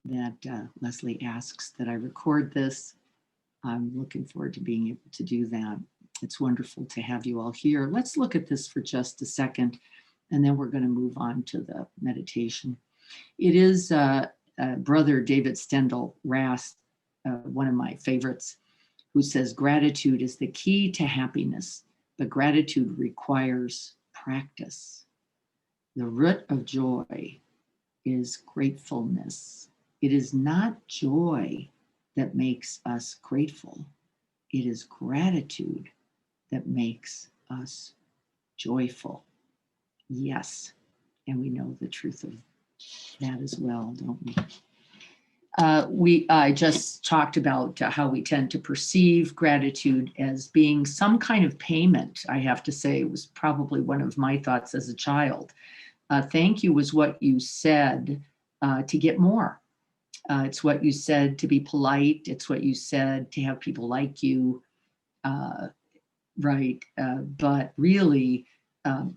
that Leslie asks that I record this. I'm looking forward to being able to do that. It's wonderful to have you all here. Let's look at this for just a second, and then we're going to move on to the meditation. It is Brother David Stendhal Rast, one of my favorites, who says gratitude is the key to happiness, but gratitude requires practice. The root of joy is gratefulness. It is not joy that makes us grateful. It is gratitude that makes us joyful. Yes, and we know the truth of that as well, don't we? I just talked about how we tend to perceive gratitude as being some kind of payment. I have to say, it was probably one of my thoughts as a child. Thank you was what you said to get more. It's what you said to be polite. It's what you said to have people like you, right? But really,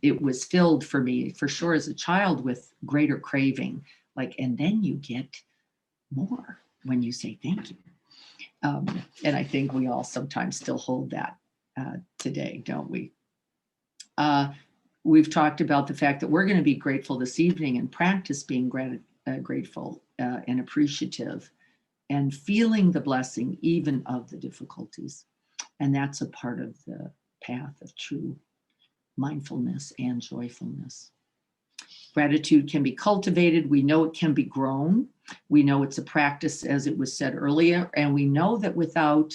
it was filled for me, for sure, as a child, with greater craving. Like, and then you get more when you say thank you. And I think we all sometimes still hold that today, don't we? We've talked about the fact that we're going to be grateful this evening and practice being grateful and appreciative and feeling the blessing even of the difficulties. And that's a part of the path of true mindfulness and joyfulness. Gratitude can be cultivated. We know it can be grown. We know it's a practice, as it was said earlier, and we know that without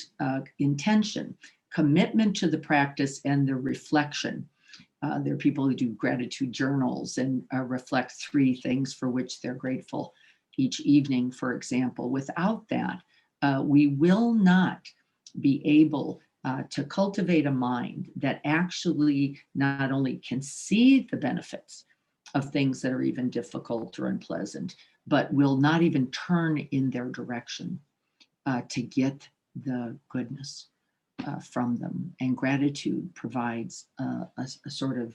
intention, commitment to the practice and the reflection, there are people who do gratitude journals and reflect 3 things for which they're grateful each evening, for example. Without that, we will not be able to cultivate a mind that actually not only can see the benefits of things that are even difficult or unpleasant, but will not even turn in their direction to get the goodness from them. And gratitude provides a sort of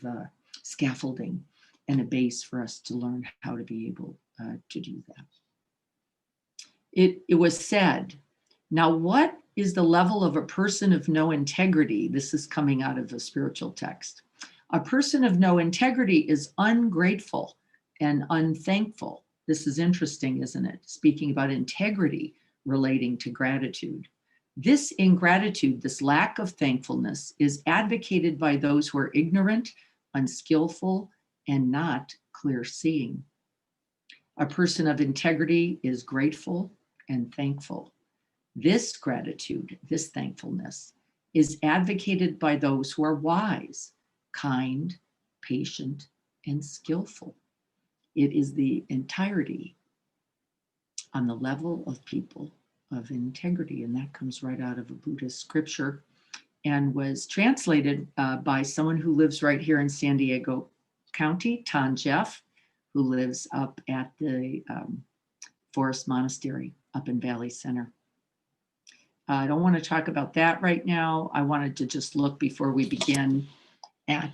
scaffolding and a base for us to learn how to be able to do that. It was said, now what is the level of a person of no integrity? This is coming out of a spiritual text. A person of no integrity is ungrateful and unthankful. This is interesting, isn't it? Speaking about integrity relating to gratitude. This ingratitude, this lack of thankfulness, is advocated by those who are ignorant, unskillful, and not clear-seeing. A person of integrity is grateful and thankful. This gratitude, this thankfulness, is advocated by those who are wise, kind, patient, and skillful. It is the entirety on the level of people of integrity, and that comes right out of a Buddhist scripture and was translated by someone who lives right here in San Diego County, Tan Jeff, who lives up at the Forest Monastery up in Valley Center. I don't want to talk about that right now. I wanted to just look before we begin at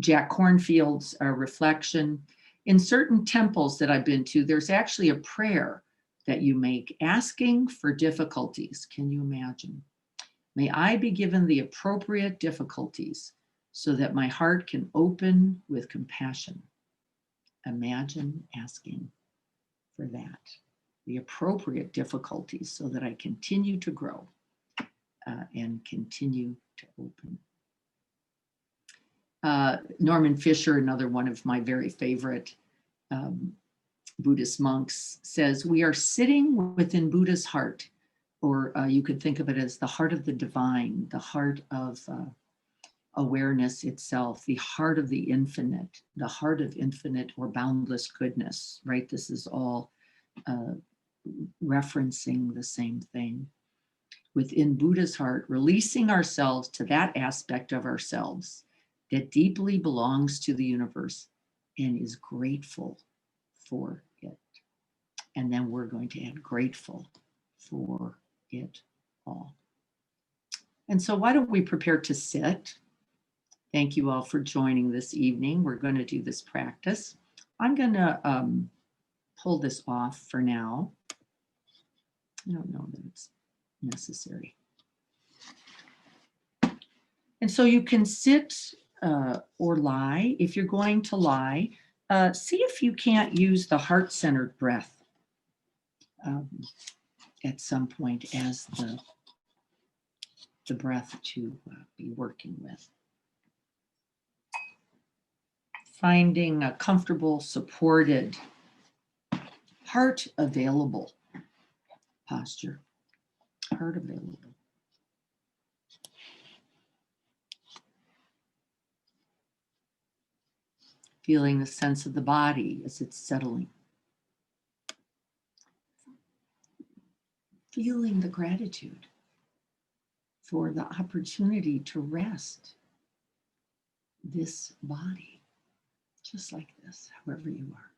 Jack Kornfield's reflection. In certain temples that I've been to, there's actually a prayer that you make asking for difficulties. Can you imagine? May I be given the appropriate difficulties so that my heart can open with compassion. Imagine asking for that, the appropriate difficulties so that I continue to grow and continue to open. Norman Fisher, another one of my very favorite Buddhist monks, says, we are sitting within Buddha's heart, or you could think of it as the heart of the divine, the heart of awareness itself, the heart of the infinite or boundless goodness, right? This is all referencing the same thing. Within Buddha's heart, releasing ourselves to that aspect of ourselves that deeply belongs to the universe and is grateful for it. And then we're going to add grateful for it all. And so why don't we prepare to sit? Thank you all for joining this evening. We're going to do this practice. I'm going to hold this off for now. I don't know that it's necessary. And so you can sit or lie. If you're going to lie, see if you can't use the heart-centered breath at some point as the breath to be working with. Finding a comfortable, supported, heart available posture, heart available. Feeling the sense of the body as it's settling. Feeling the gratitude for the opportunity to rest this body, just like this, however you are.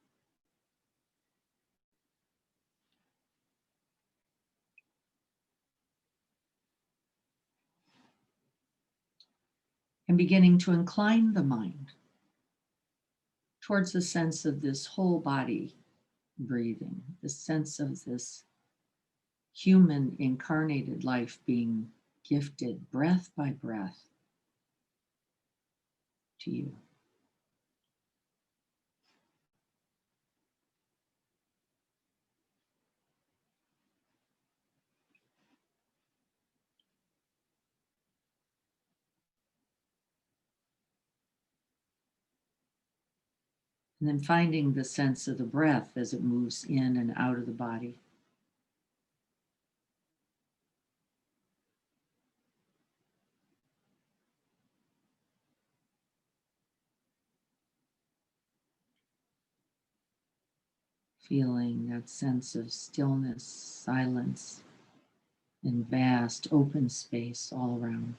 And beginning to incline the mind towards the sense of this whole body breathing, the sense of this human incarnated life being gifted breath by breath to you. And then finding the sense of the breath as it moves in and out of the body. Feeling that sense of stillness, silence, and vast open space all around.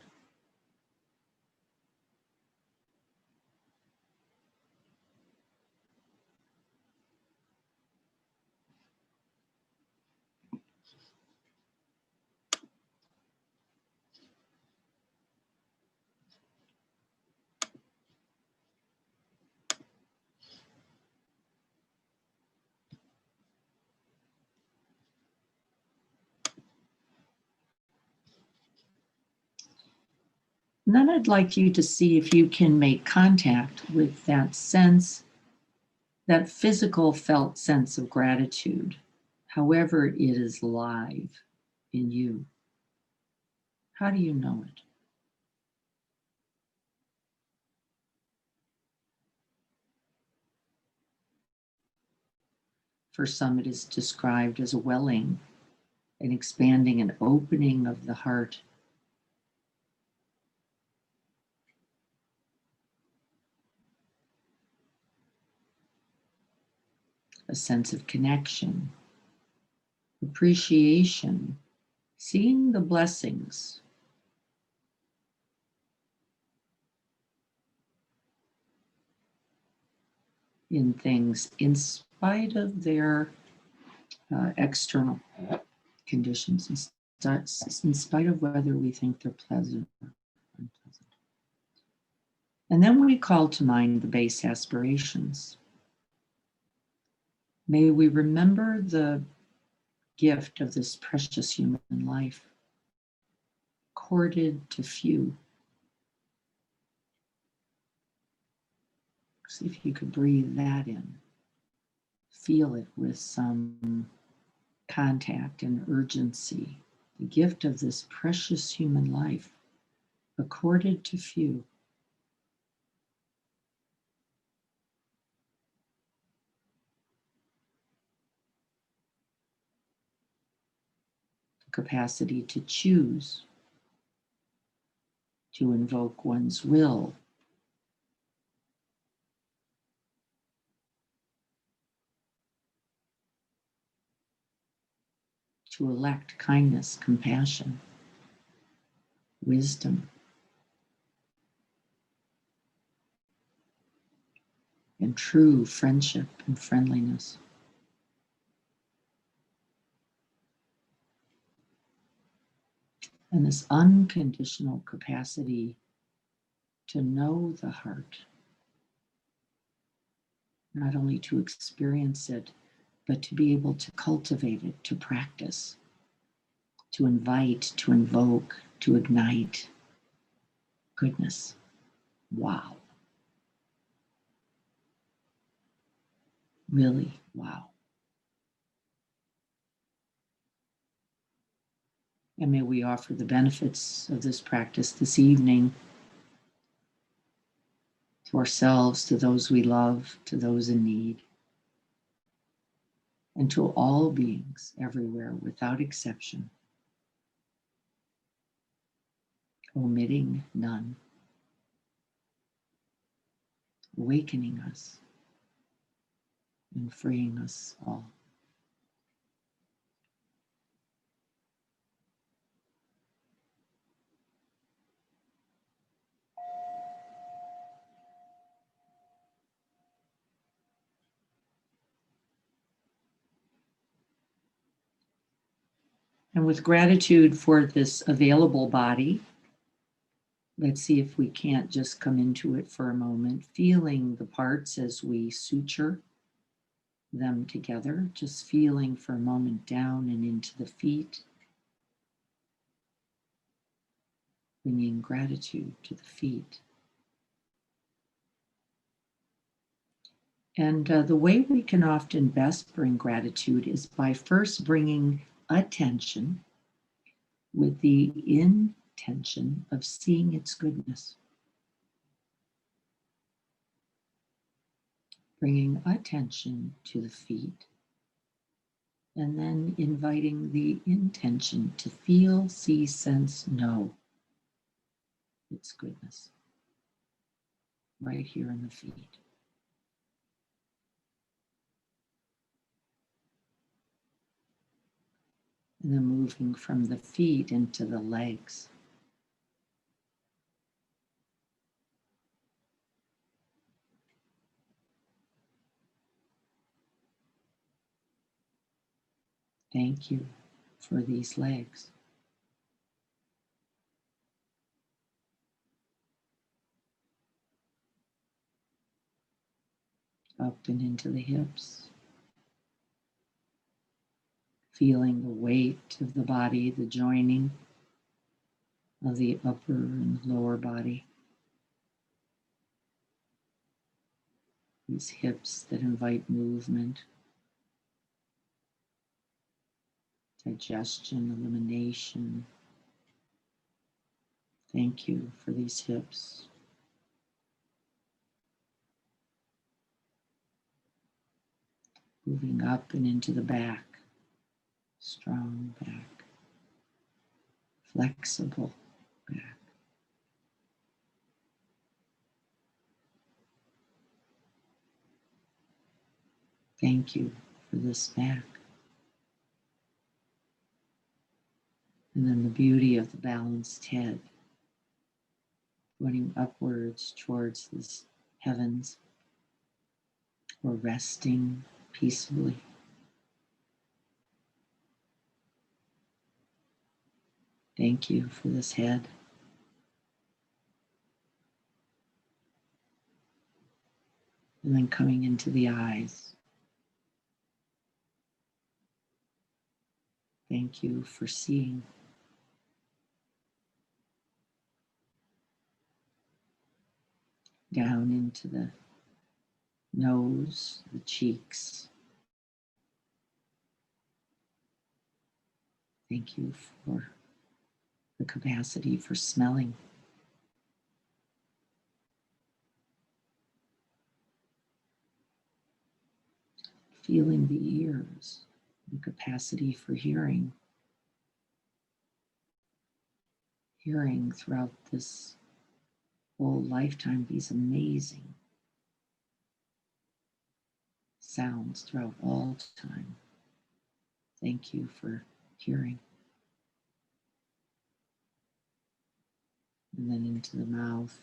And then I'd like you to see if you can make contact with that sense, that physical felt sense of gratitude, however it is live in you. How do you know it? For some, it is described as a welling, an expanding and opening of the heart. A sense of connection, appreciation, seeing the blessings. In things in spite of their external conditions, in spite of whether we think they're pleasant or unpleasant. And then we call to mind the base aspirations. May we remember the gift of this precious human life, accorded to few. See if you could breathe that in. Feel it with some contact and urgency. The gift of this precious human life, accorded to few. The capacity to choose, to invoke one's will, to elect kindness, compassion, wisdom, and true friendship and friendliness. And this unconditional capacity to know the heart, not only to experience it, but to be able to cultivate it, to practice, to invite, to invoke, to ignite goodness. Wow. Really, wow. And may we offer the benefits of this practice this evening to ourselves, to those we love, to those in need, and to all beings everywhere without exception, omitting none, awakening us and freeing us all. And with gratitude for this available body, let's see if we can't just come into it for a moment, feeling the parts as we suture them together, just feeling for a moment down and into the feet, bringing gratitude to the feet. And the way we can often best bring gratitude is by first bringing attention with the intention of seeing its goodness. Bringing attention to the feet, and then inviting the intention to feel, see, sense, know its goodness right here in the feet. And then moving from the feet into the legs. Thank you for these legs. Up and into the hips. Feeling the weight of the body, the joining of the upper and lower body. These hips that invite movement, digestion, elimination. Thank you for these hips. Moving up and into the back, strong back, flexible back. Thank you for this back. And then the beauty of the balanced head, pointing upwards towards the heavens, or resting peacefully. Thank you for this head. And then coming into the eyes. Thank you for seeing. Down into the nose, the cheeks. Thank you for the capacity for smelling. Feeling the ears, the capacity for hearing. Hearing throughout this whole lifetime these amazing sounds throughout all time. Thank you for hearing. And then into the mouth.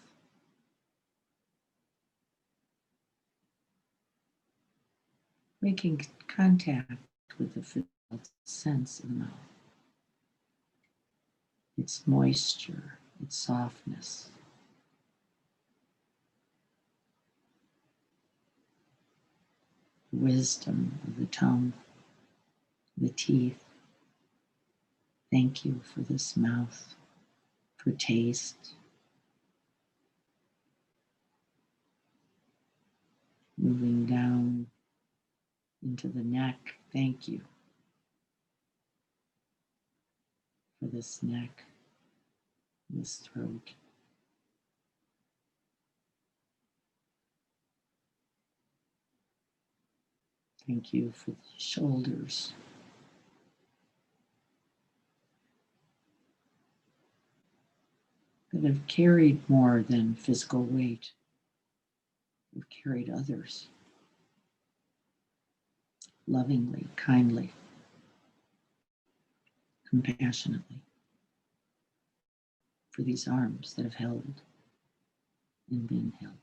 Making contact with the felt sense of the mouth. Its moisture, its softness. the wisdom of the tongue, the teeth. Thank you for this mouth, for taste. Moving down into the neck. Thank you for this neck, this throat. Thank you for the shoulders. That have carried more than physical weight. We've carried others lovingly, kindly, compassionately. For these arms that have held and been held.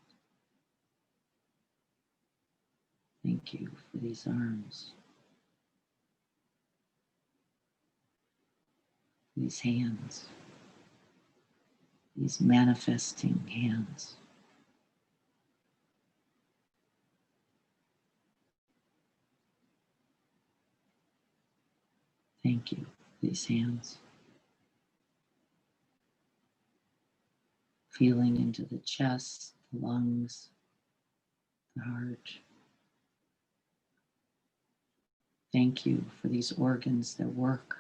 Thank you for these arms, these hands, these manifesting hands. Thank you for these hands. Feeling into the chest, the lungs, the heart. Thank you for these organs that work.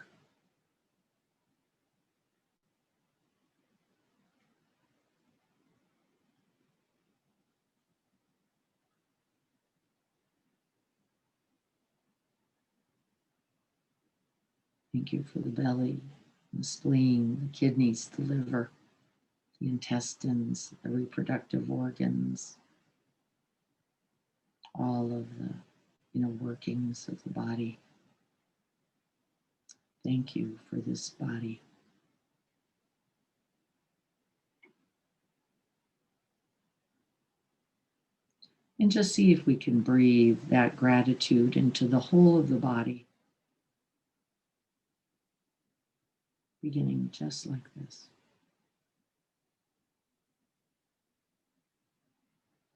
Thank you for the belly, the spleen, the kidneys, the liver, the intestines, the reproductive organs, all of the inner workings of the body. Thank you for this body. And just see if we can breathe that gratitude into the whole of the body. Beginning just like this.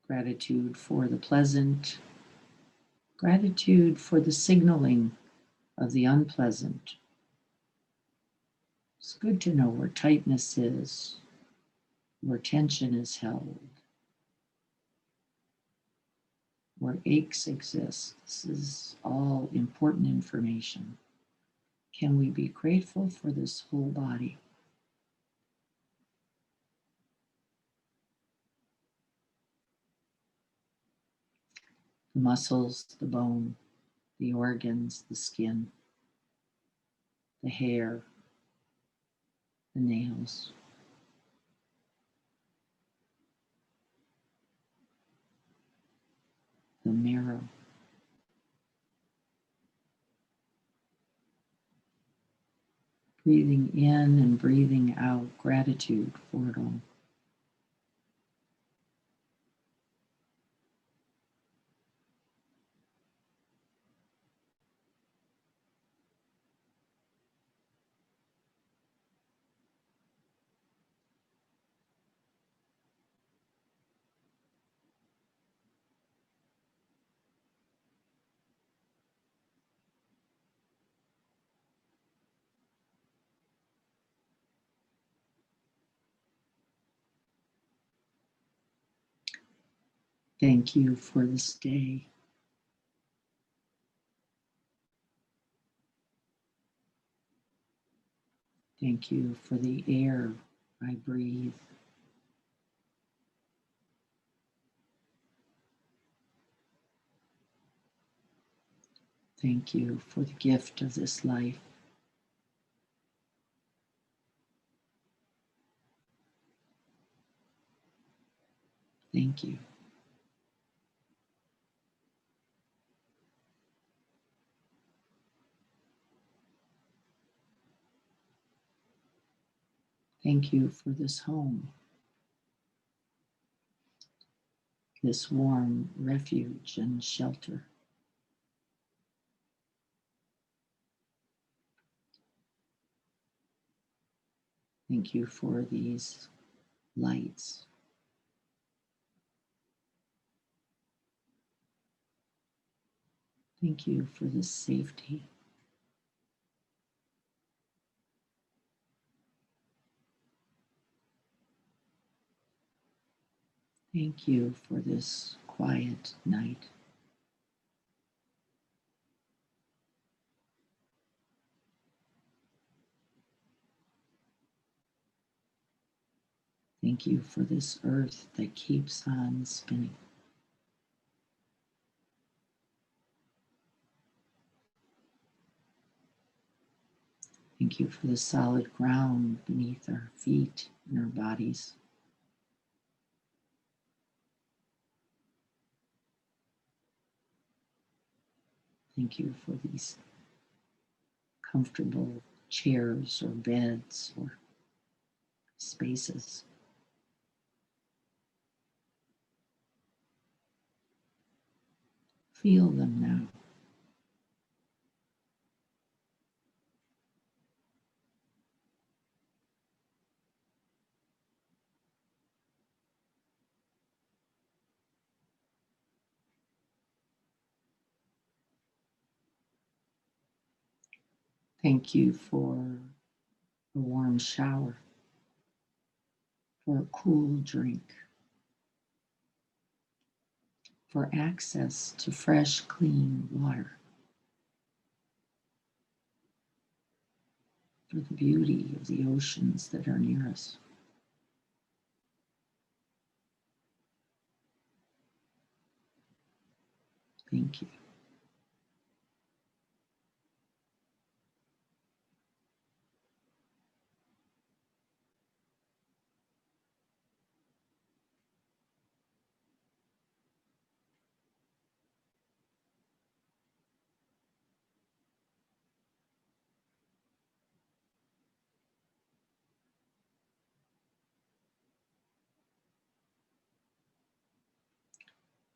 Gratitude for the pleasant. Gratitude for the signaling of the unpleasant. It's good to know where tightness is, where tension is held, where aches exist. This is all important information. Can we be grateful for this whole body? The muscles, the bone, the organs, the skin, the hair, the nails. The marrow. Breathing in and breathing out gratitude for it all. Thank you for this day. Thank you for the air I breathe. Thank you for the gift of this life. Thank you. Thank you for this home, this warm refuge and shelter. Thank you for these lights. Thank you for this safety. Thank you for this quiet night. Thank you for this earth that keeps on spinning. Thank you for the solid ground beneath our feet and our bodies. Thank you for these comfortable chairs or beds or spaces. Feel them now. Thank you for a warm shower, for a cool drink, for access to fresh, clean water, for the beauty of the oceans that are near us. Thank you.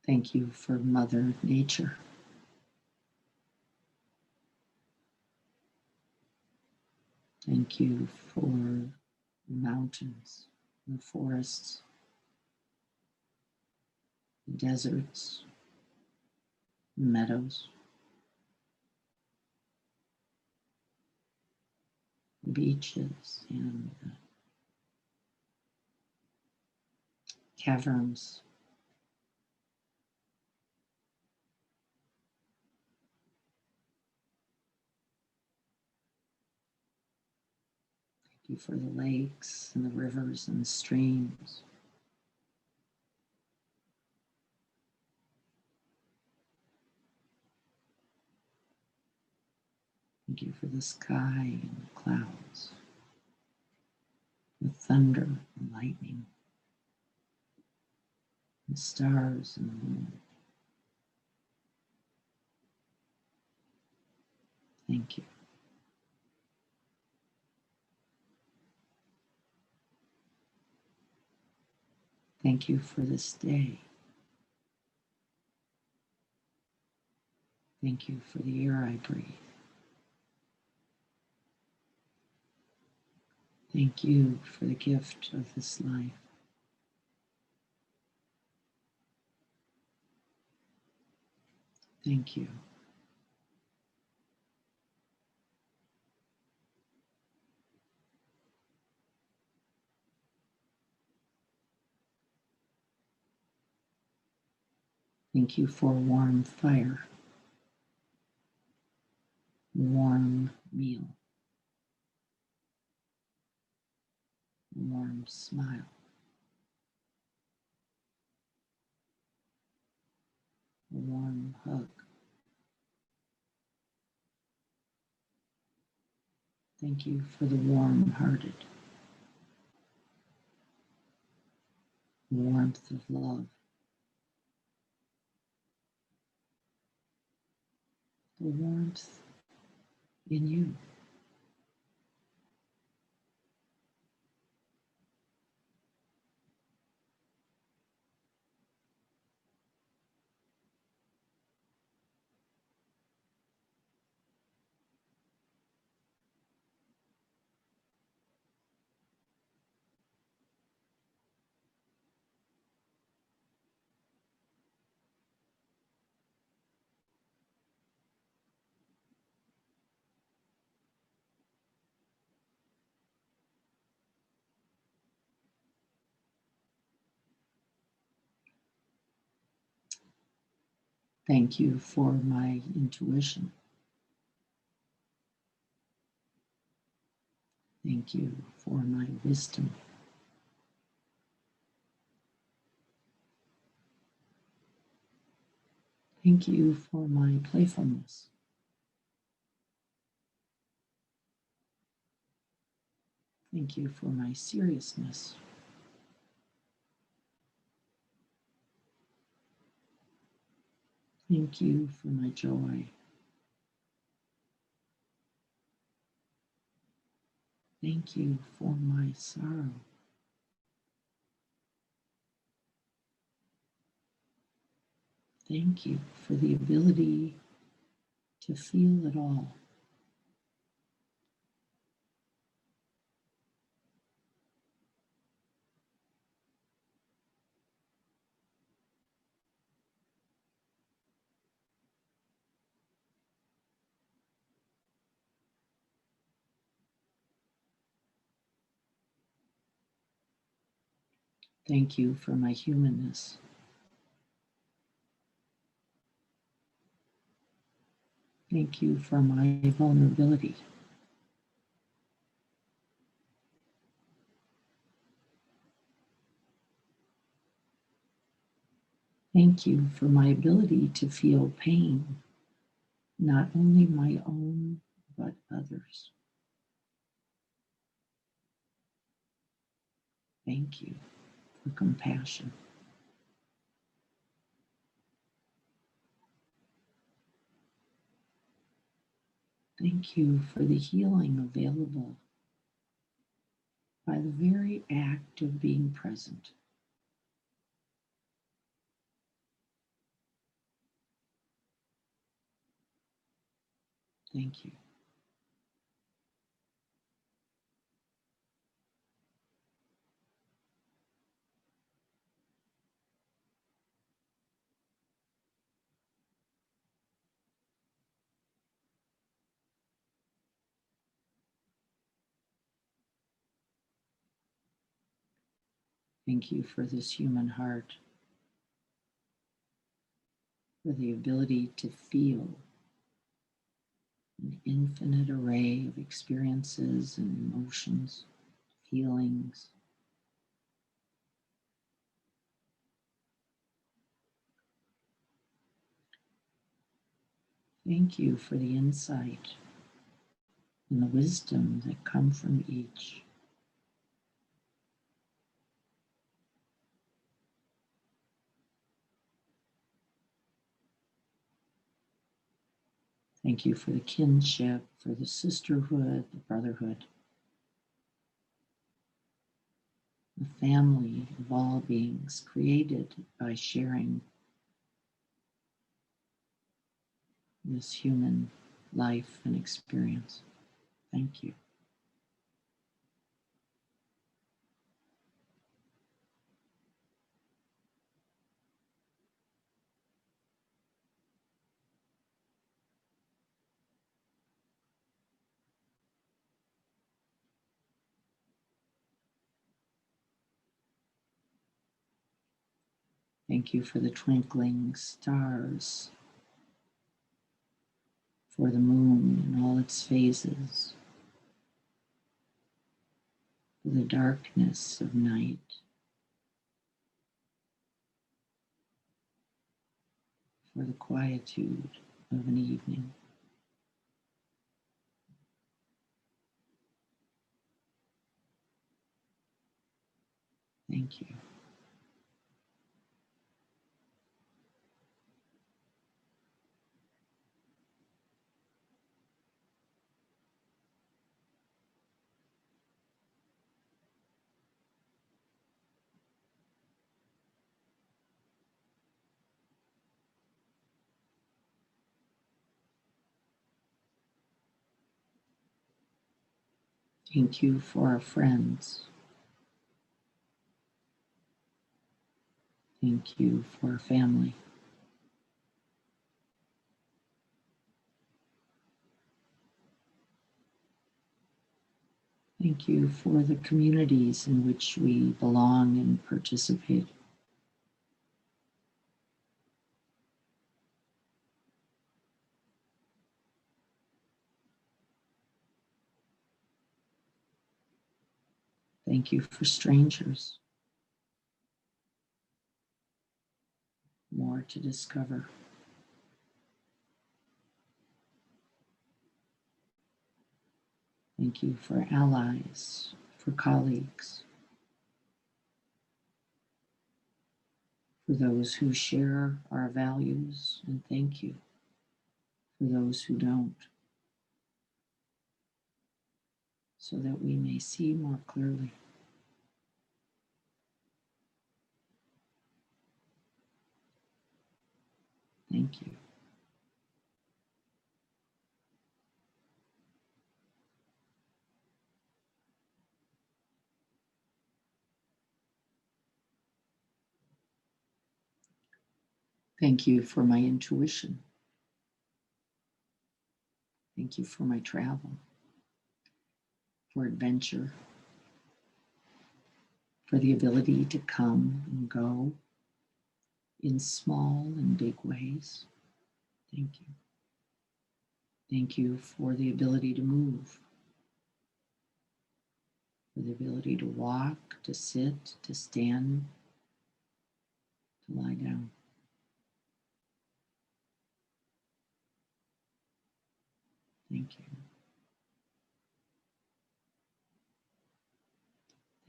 Thank you for Mother Nature. Thank you for the mountains, the forests, the deserts, the meadows, the beaches, and the caverns. Thank you for the lakes and the rivers and the streams. Thank you for the sky and the clouds, the thunder and lightning, the stars and the moon. Thank you. Thank you for this day. Thank you for the air I breathe. Thank you for the gift of this life. Thank you. Thank you for a warm fire, a warm meal, a warm smile, a warm hug. Thank you for the warm-hearted, warmth of love, the warmth in you. Thank you for my intuition. Thank you for my wisdom. Thank you for my playfulness. Thank you for my seriousness. Thank you for my joy. Thank you for my sorrow. Thank you for the ability to feel it all. Thank you for my humanness. Thank you for my vulnerability. Thank you for my ability to feel pain, not only my own, but others. Thank you for compassion. Thank you for the healing available by the very act of being present. Thank you. Thank you for this human heart, for the ability to feel an infinite array of experiences and emotions, feelings. Thank you for the insight and the wisdom that come from each. Thank you for the kinship, for the sisterhood, the brotherhood, the family of all beings created by sharing this human life and experience. Thank you. Thank you for the twinkling stars, for the moon in all its phases, for the darkness of night, for the quietude of an evening. Thank you. Thank you for our friends. Thank you for our family. Thank you for the communities in which we belong and participate. Thank you for strangers. More to discover. Thank you for allies, for colleagues, for those who share our values, and thank you for those who don't, so that we may see more clearly. Thank you. Thank you for my intuition. Thank you for my travel, for adventure, for the ability to come and go in small and big ways. Thank you. Thank you for the ability to move, for the ability to walk, to sit, to stand, to lie down. Thank you.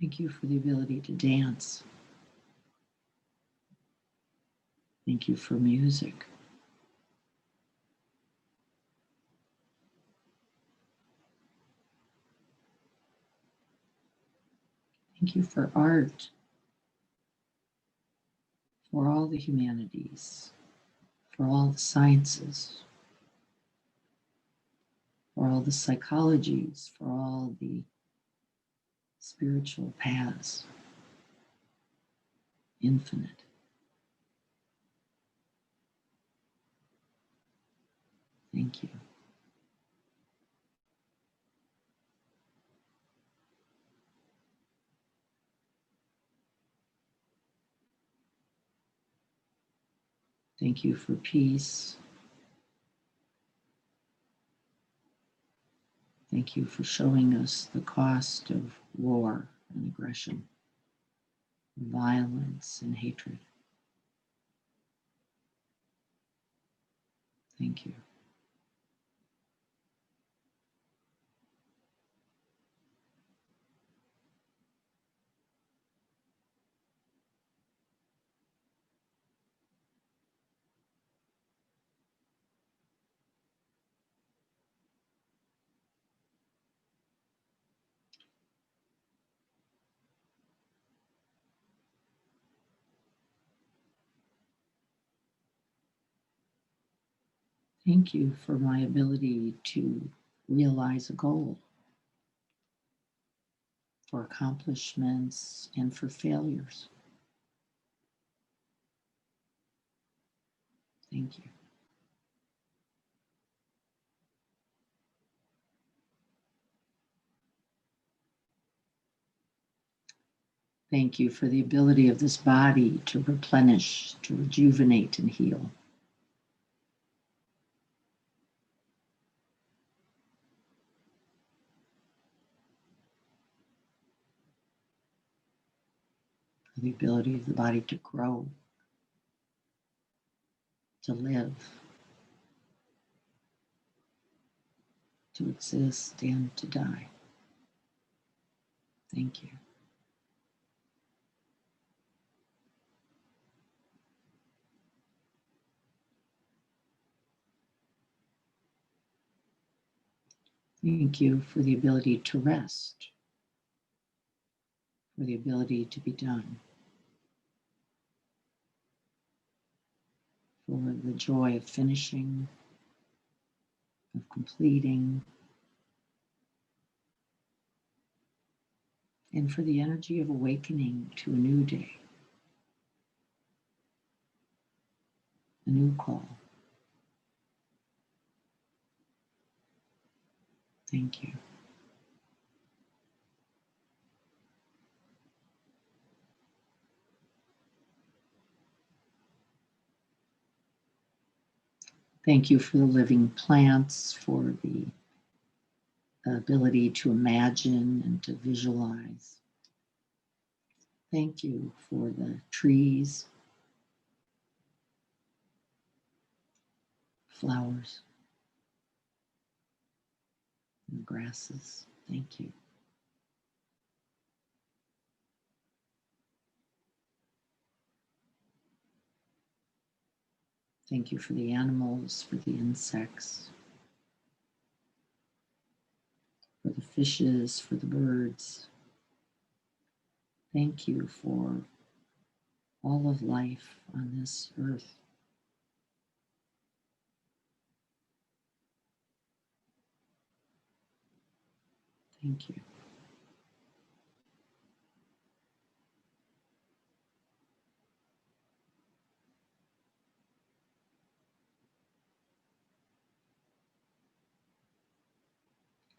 Thank you for the ability to dance. Thank you for music. Thank you for art, for all the humanities, for all the sciences, for all the psychologies, for all the spiritual paths, infinite. Thank you. Thank you for peace. Thank you for showing us the cost of war and aggression, violence and hatred. Thank you. Thank you for my ability to realize a goal, for accomplishments and for failures. Thank you. Thank you for the ability of this body to replenish, to rejuvenate, and heal. For the ability of the body to grow, to live, to exist, and to die. Thank you. Thank you for the ability to rest, for the ability to be done, for the joy of finishing, of completing, and for the energy of awakening to a new day, a new call. Thank you. Thank you for the living plants, for the ability to imagine and to visualize. Thank you for the trees, flowers, and grasses. Thank you. Thank you for the animals, for the insects, for the fishes, for the birds. Thank you for all of life on this earth. Thank you.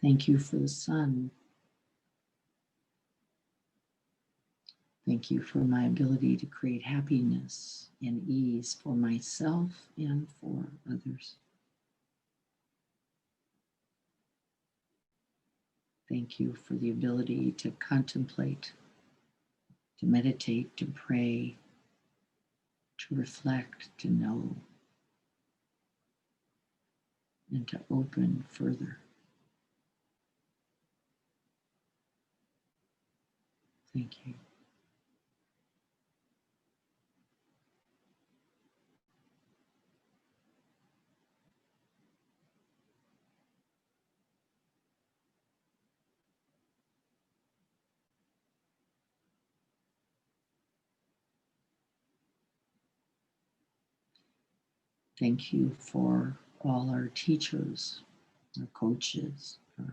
Thank you for the sun. Thank you for my ability to create happiness and ease for myself and for others. Thank you for the ability to contemplate, to meditate, to pray, to reflect, to know, and to open further. Thank you. Thank you for all our teachers, our coaches, our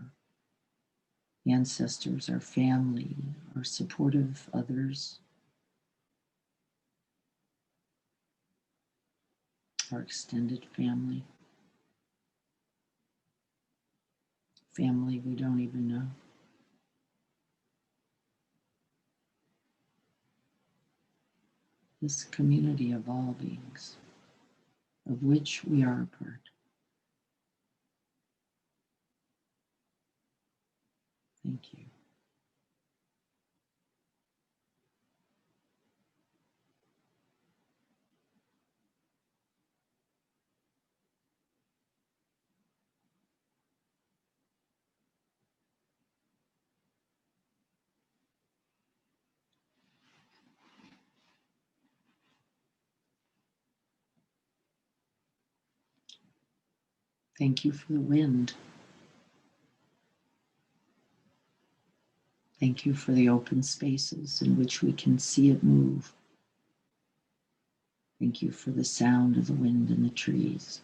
ancestors, our family, our supportive others, our extended family, family we don't even know. This community of all beings, of which we are a part. Thank you. Thank you for the wind. Thank you for the open spaces in which we can see it move. Thank you for the sound of the wind in the trees.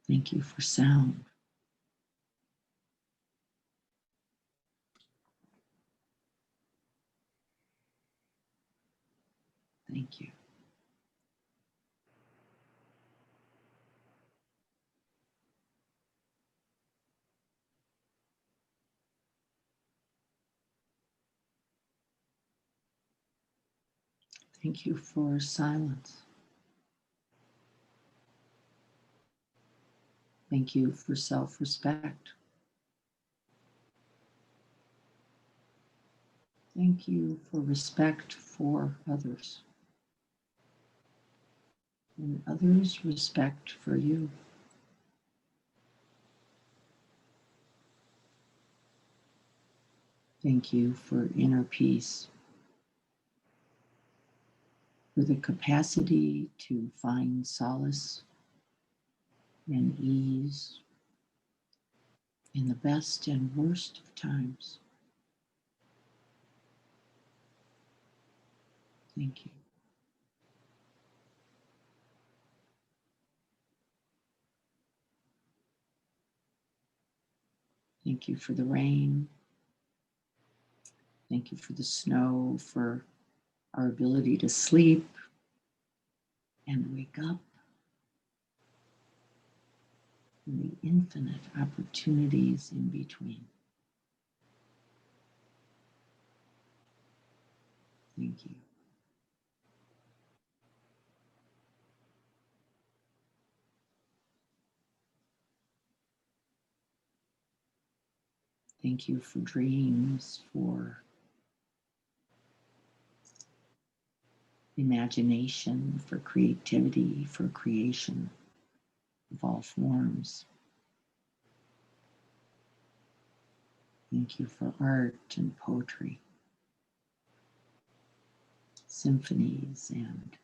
Thank you for sound. Thank you. Thank you for silence. Thank you for self-respect. Thank you for respect for others. And others' respect for you. Thank you for inner peace, for the capacity to find solace and ease in the best and worst of times. Thank you. Thank you for the rain. Thank you for the snow, for our ability to sleep and wake up, and the infinite opportunities in between. Thank you. Thank you for dreams, for imagination, for creativity, for creation of all forms. Thank you for art and poetry, symphonies, and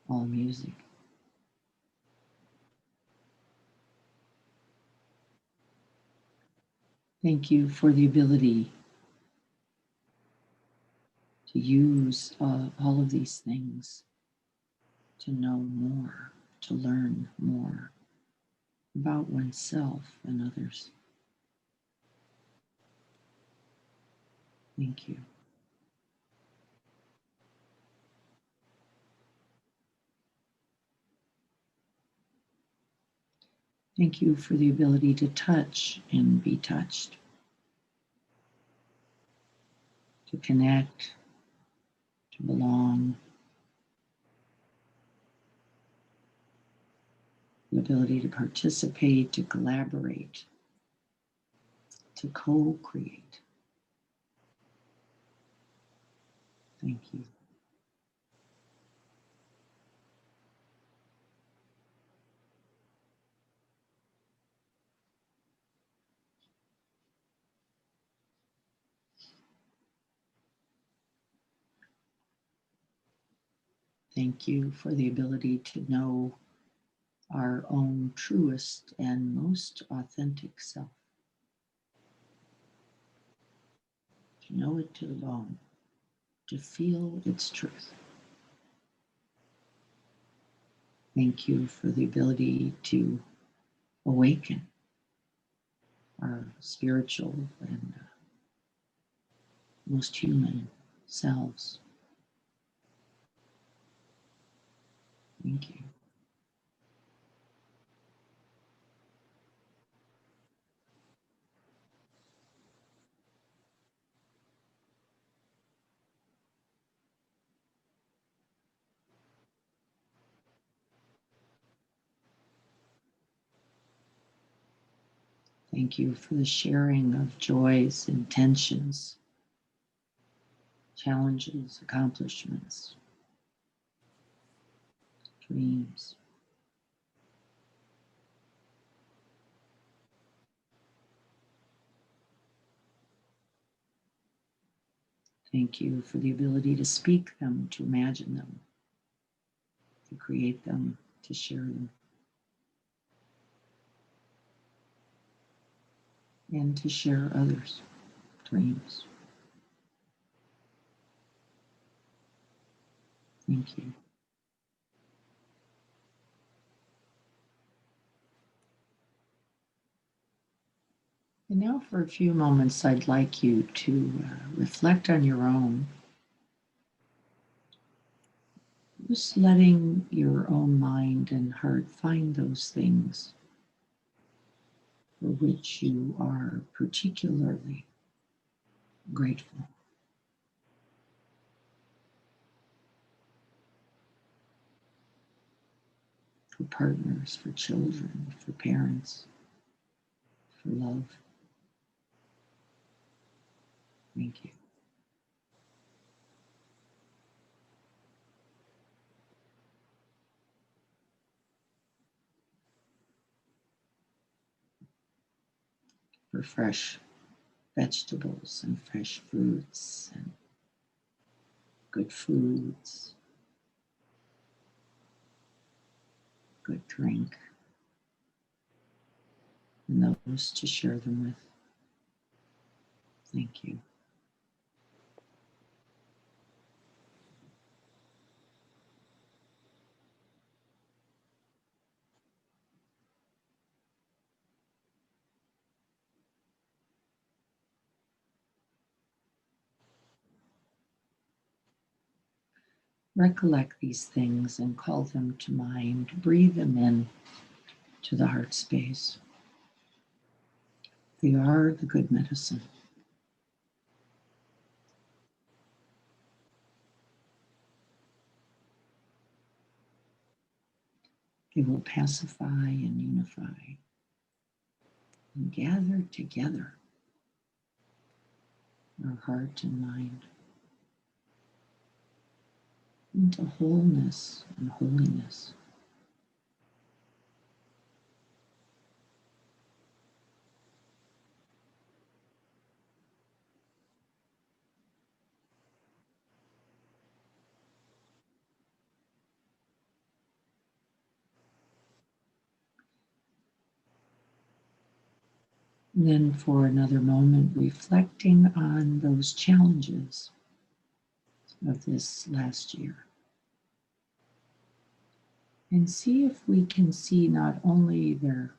all music. Thank you for the ability to use all of these things to know more, to learn more about oneself and others. Thank you. Thank you for the ability to touch and be touched, to connect, to belong, the ability to participate, to collaborate, to co-create. Thank you. Thank you for the ability to know our own truest and most authentic self, to know it to the bone, to feel its truth. Thank you for the ability to awaken our spiritual and most human selves. Thank you. Thank you for the sharing of joys, intentions, challenges, accomplishments, dreams. Thank you for the ability to speak them, to imagine them, to create them, to share them, and to share others' dreams. Thank you. And now, for a few moments, I'd like you to reflect on your own, just letting your own mind and heart find those things for which you are particularly grateful. For partners, for children, for parents, for love. Thank you. For fresh vegetables and fresh fruits and good foods, good drink, and those to share them with. Thank you. Recollect these things and call them to mind. Breathe them in to the heart space. They are the good medicine. They will pacify and unify and gather together our heart and mind. into wholeness and holiness. And then for another moment, reflecting on those challenges of this last year. And see if we can see not only their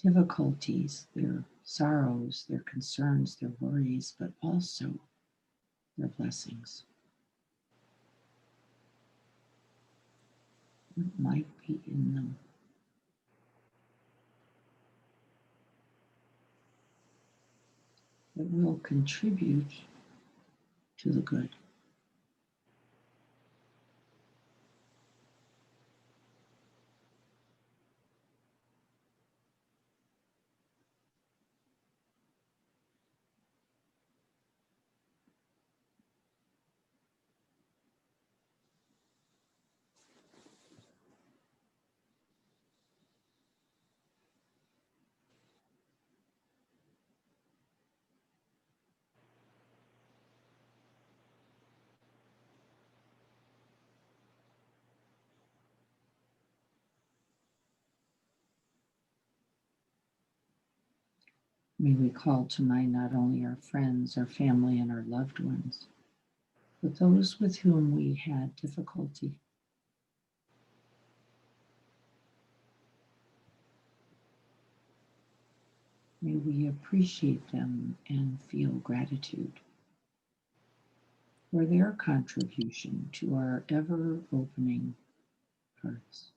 difficulties, their sorrows, their concerns, their worries, but also their blessings. What might be in them? That will contribute to the good. May we call to mind not only our friends, our family, and our loved ones, but those with whom we had difficulty. May we appreciate them and feel gratitude for their contribution to our ever opening hearts.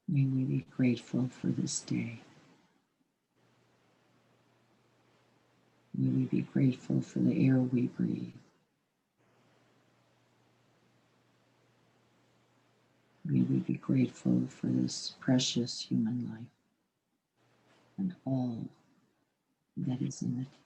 May we be grateful for this day. May we be grateful for the air we breathe. May we be grateful for this precious human life and all that is in it.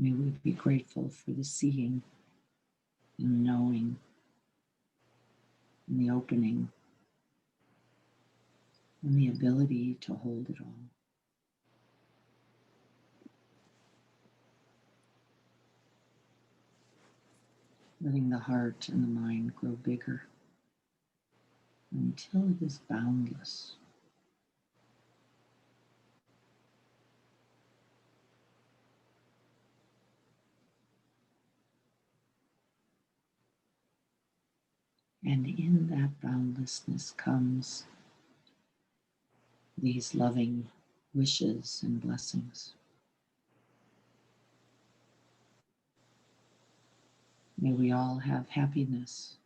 May we be grateful for the seeing and knowing and the opening and the ability to hold it all. Letting the heart and the mind grow bigger until it is boundless. And in that boundlessness comes these loving wishes and blessings. May we all have happiness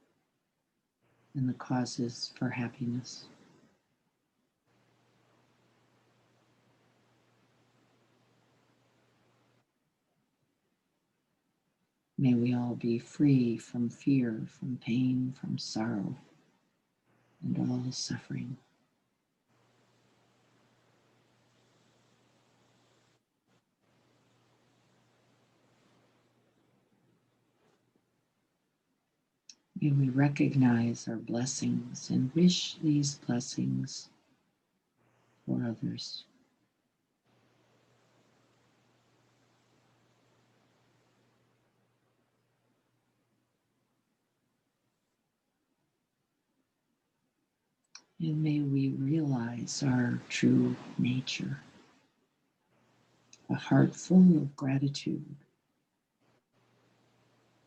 and the causes for happiness. May we all be free from fear, from pain, from sorrow, and all suffering. May we recognize our blessings and wish these blessings for others. And may we realize our true nature, a heart full of gratitude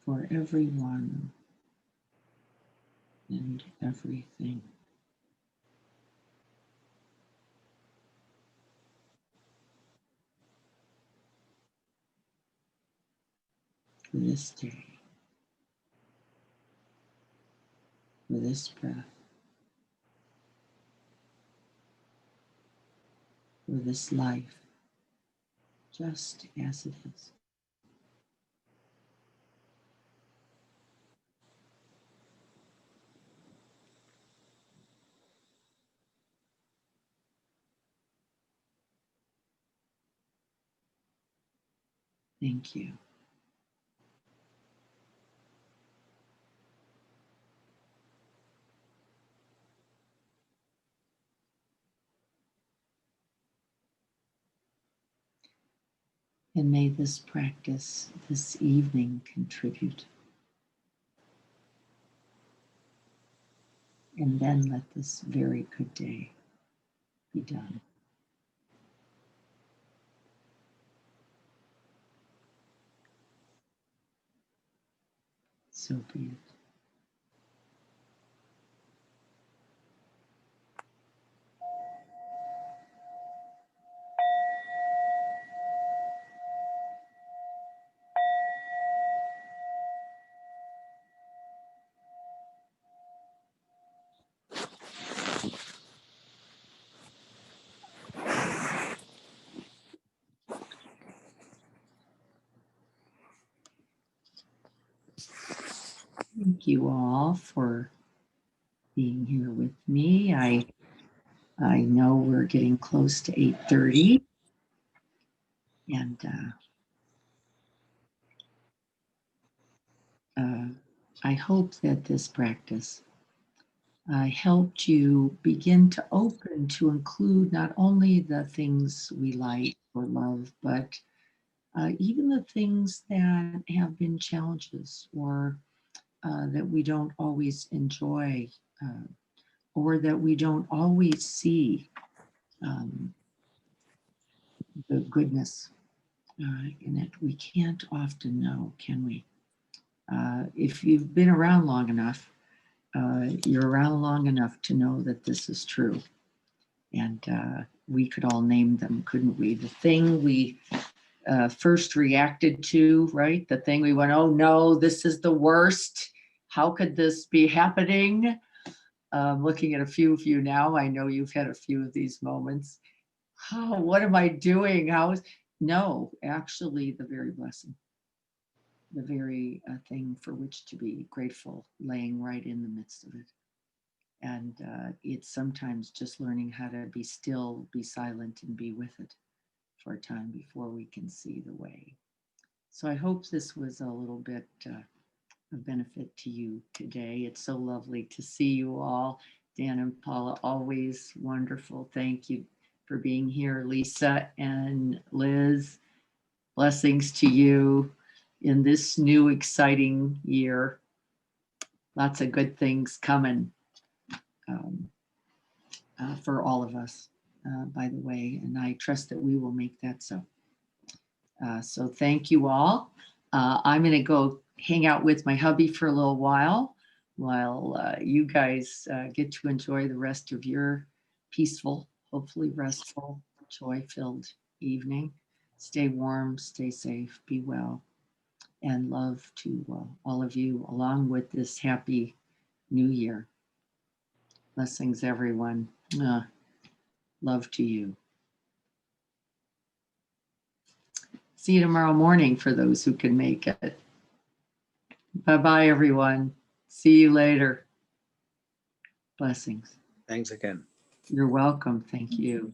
for everyone and everything. for this day, for this breath, for this life, just as it is. Thank you. And may this practice this evening contribute. And then let this very good day be done. So be it. Thank you all for being here with me. I know we're getting close to 8:30, and I hope that this practice helped you begin to open to include not only the things we like or love, but even the things that have been challenges or that we don't always enjoy or that we don't always see um, the goodness in it. We can't often know, can we? If you've been around long enough, you're around long enough to know that this is true. And we could all name them, couldn't we? The thing we first reacted to, right? The thing we went, oh no, this is the worst. How could this be happening? Looking at a few of you now, I know you've had a few of these moments. Oh, what am I doing? No, actually the very blessing, the very thing for which to be grateful, laying right in the midst of it. And it's sometimes just learning how to be still, be silent, and be with it for a time before we can see the way. So I hope this was a little bit of benefit to you today. It's so lovely to see you all. Dan and Paula, always wonderful. Thank you for being here. Lisa and Liz, blessings to you in this new exciting year. Lots of good things coming um, for all of us, by the way, and I trust that we will make that so. So thank you all. I'm going to go hang out with my hubby for a little while you guys get to enjoy the rest of your peaceful, hopefully restful, joy-filled evening. Stay warm, stay safe, be well, and love to all of you along with this happy new year. Blessings, everyone. Love to you. See you tomorrow morning for those who can make it. Bye-bye, everyone. See you later. Blessings. Thanks again. You're welcome. Thank you.